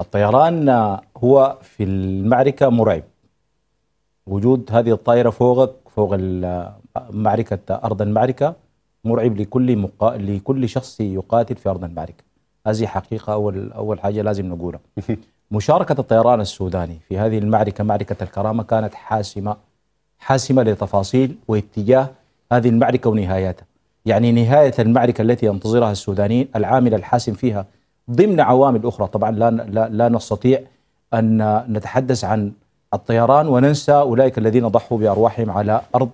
الطيران هو في المعركة مرعب. وجود هذه الطائرة فوقك فوق معركة أرض المعركة مرعب لكل شخص يقاتل في أرض المعركة. هذه حقيقة أول حاجة لازم نقولها. مشاركة الطيران السوداني في هذه المعركة، معركة الكرامة، كانت حاسمة لتفاصيل واتجاه هذه المعركة ونهايتها. يعني نهاية المعركة التي ينتظرها السودانيين العامل الحاسم فيها ضمن عوامل أخرى. طبعا لا نستطيع أن نتحدث عن الطيران وننسى أولئك الذين ضحوا بأرواحهم على أرض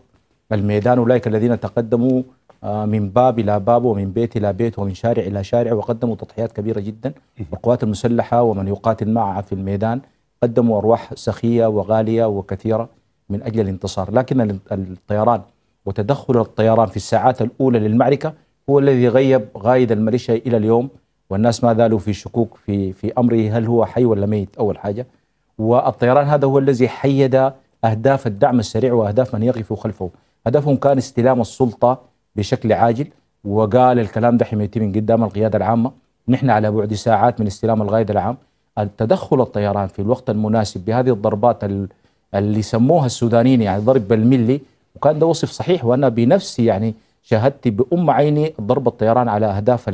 الميدان، أولئك الذين تقدموا من باب إلى باب ومن بيت إلى بيت ومن شارع إلى شارع وقدموا تضحيات كبيرة جدا. القوات المسلحة ومن يقاتل معها في الميدان قدموا أرواح سخية وغالية وكثيرة من أجل الانتصار. لكن الطيران وتدخل الطيران في الساعات الأولى للمعركة هو الذي غيب غايد الميليشيا إلى اليوم، والناس ما زالوا في شكوك في أمره، هل هو حي ولا ميت أول حاجة. والطيران هذا هو الذي حيد أهداف الدعم السريع وأهداف من يقف خلفه. هدفهم كان استلام السلطة بشكل عاجل، وقال الكلام ده حميتي من قدام القيادة العامة، نحن على بعد ساعات من استلام القائد العام. التدخل الطيران في الوقت المناسب بهذه الضربات اللي سموها السودانيين يعني ضرب بالملي، وكان ده وصف صحيح، وأنا بنفسي يعني شاهدت بأم عيني ضرب الطيران على أهداف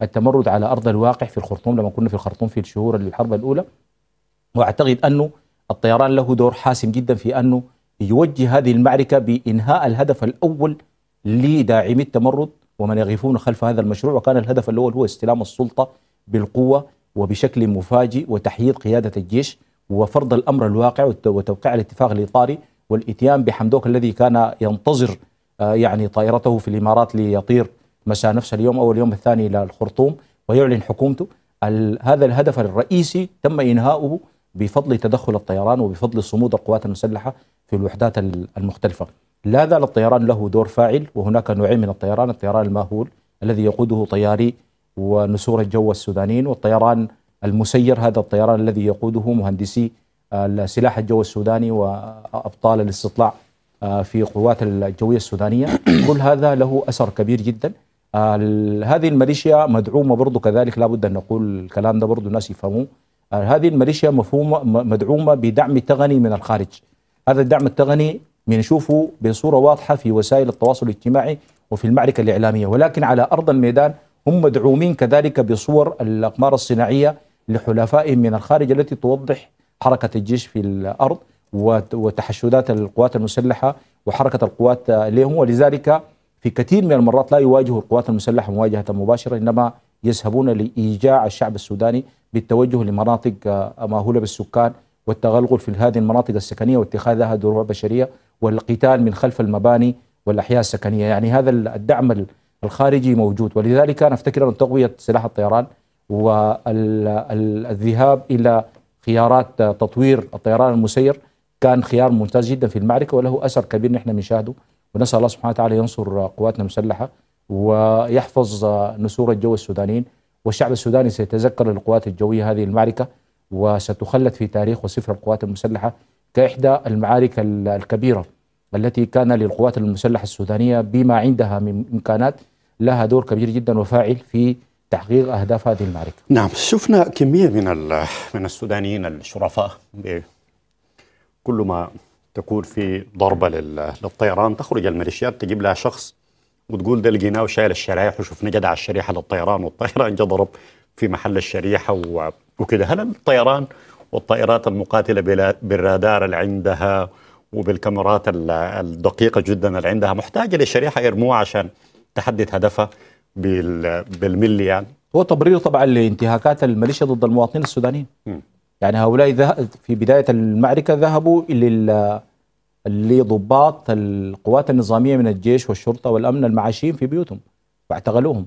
التمرد على أرض الواقع في الخرطوم لما كنا في الخرطوم في الشهور الحرب الأولى. وأعتقد أنه الطيران له دور حاسم جدا في أنه يوجه هذه المعركة بإنهاء الهدف الأول لداعمي التمرد ومن يقفون خلف هذا المشروع. وكان الهدف الأول هو استلام السلطة بالقوة وبشكل مفاجئ وتحييد قيادة الجيش وفرض الأمر الواقع وتوقيع الاتفاق الإطاري والإتيان بحمدوك الذي كان ينتظر يعني طائرته في الإمارات ليطير مساء نفس اليوم أو اليوم الثاني إلى الخرطوم ويعلن حكومته. هذا الهدف الرئيسي تم إنهاؤه بفضل تدخل الطيران وبفضل صمود القوات المسلحة في الوحدات المختلفة. لا زال الطيران له دور فاعل، وهناك نوعين من الطيران الماهول الذي يقوده طياري ونسور الجو السودانيين، والطيران المسير هذا الطيران الذي يقوده مهندسي سلاح الجو السوداني وأبطال الاستطلاع في قوات الجوية السودانية. كل هذا له أثر كبير جدا. هذه الميليشيا مدعومة برضو كذلك، لابد أن نقول الكلام ده برضو الناس يفهموه. هذه الميليشيا مدعومة بدعم تقني من الخارج. هذا الدعم التقني بنشوفه بصورة واضحة في وسائل التواصل الاجتماعي وفي المعركة الإعلامية، ولكن على أرض الميدان هم مدعومين كذلك بصور الأقمار الصناعية لحلفائهم من الخارج التي توضح حركة الجيش في الأرض وتحشدات القوات المسلحة وحركة القوات لهم. ولذلك في كثير من المرات لا يواجهوا القوات المسلحة مواجهة مباشرة، إنما يذهبون لإيجاع الشعب السوداني بالتوجه لمناطق ماهولة بالسكان والتغلغل في هذه المناطق السكنية واتخاذها دروع بشرية والقتال من خلف المباني والأحياء السكنية. يعني هذا الدعم الخارجي موجود، ولذلك أنا أفتكر أن تقوية سلاح الطيران والذهاب إلى خيارات تطوير الطيران المسير كان خيار ممتاز جدا في المعركة وله أثر كبير نحن بنشاهده. ونسأل الله سبحانه وتعالى ينصر قواتنا المسلحة ويحفظ نسور الجو السودانيين، والشعب السوداني سيتذكر القوات الجوية هذه المعركة وستخلد في تاريخ وسفر القوات المسلحة كإحدى المعارك الكبيرة التي كان للقوات المسلحة السودانية بما عندها من إمكانات لها دور كبير جدا وفاعل في تحقيق أهداف هذه المعركة. نعم، شفنا كمية من السودانيين الشرفاء كل ما تكون في ضربة للطيران تخرج الميليشيات تجيب لها شخص وتقول ده لقيناه شايل الشرايح وشفنا جدع الشريحة للطيران والطيران جا ضرب في محل الشريحة وكده. هل الطيران والطائرات المقاتلة بالرادار اللي عندها وبالكاميرات الدقيقة جدا اللي عندها محتاجة للشريحة يرموها عشان تحدد هدفها بالملي؟ يعني هو تبرير طبعا لانتهاكات الميليشيا ضد المواطنين السودانيين. يعني هؤلاء في بداية المعركة ذهبوا لضباط القوات النظامية من الجيش والشرطة والأمن المعاشين في بيوتهم واعتقلوهم،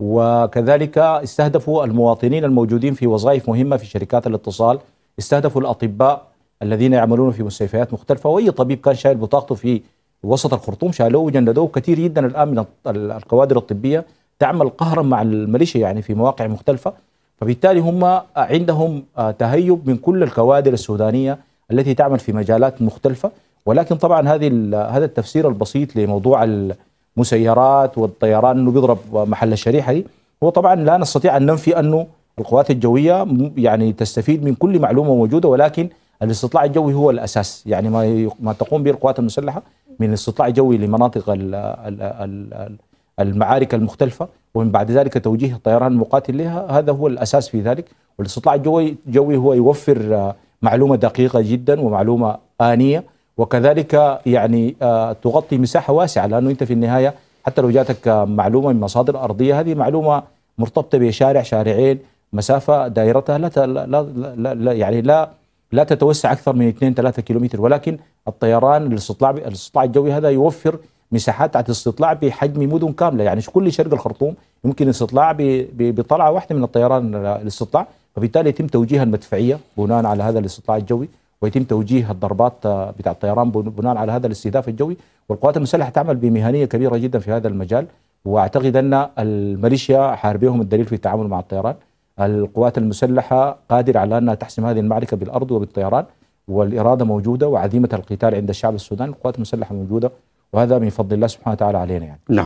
وكذلك استهدفوا المواطنين الموجودين في وظائف مهمة في شركات الاتصال، استهدفوا الأطباء الذين يعملون في مستشفيات مختلفة، وأي طبيب كان شايل بطاقته في وسط الخرطوم شالوه وجندوه. كثير جدا الآن من الكوادر الطبية تعمل قهرا مع الميليشيا يعني في مواقع مختلفة. فبالتالي هم عندهم تهيب من كل الكوادر السودانية التي تعمل في مجالات مختلفة. ولكن طبعا هذا التفسير البسيط لموضوع المسيرات والطيران انه بيضرب محل الشريحة دي، هو طبعا لا نستطيع ان ننفي انه القوات الجوية يعني تستفيد من كل معلومة موجودة، ولكن الاستطلاع الجوي هو الأساس. يعني ما تقوم به القوات المسلحة من استطلاع جوي لمناطق المعارك المختلفة، ومن بعد ذلك توجيه الطيران المقاتل لها، هذا هو الأساس في ذلك. والاستطلاع الجوي هو يوفر معلومة دقيقة جدا ومعلومة آنية، وكذلك يعني تغطي مساحة واسعة، لأنه أنت في النهاية حتى لو جاتك معلومة من مصادر أرضية، هذه معلومة مرتبطة بشارع شارعين، مسافة دائرتها يعني لا تتوسع أكثر من 2-3 كيلومتر، ولكن الطيران الاستطلاع الجوي هذا يوفر مساحات تحت استطلاع بحجم مدن كاملة. يعني كل شرق الخرطوم يمكن استطلاع بطلعة واحدة من الطيران الاستطلاع، فبالتالي يتم توجيه المدفعية بناء على هذا الاستطلاع الجوي، ويتم توجيه الضربات بتاع الطيران بناء على هذا الاستهداف الجوي. والقوات المسلحة تعمل بمهنية كبيرة جدا في هذا المجال، واعتقد ان الميليشيا حاربيهم الدليل في التعامل مع الطيران. القوات المسلحة قادرة على انها تحسم هذه المعركة بالارض وبالطيران، والإرادة موجودة وعزيمة القتال عند الشعب السوداني. القوات المسلحة موجودة، وهذا من فضل الله سبحانه وتعالى علينا يعني.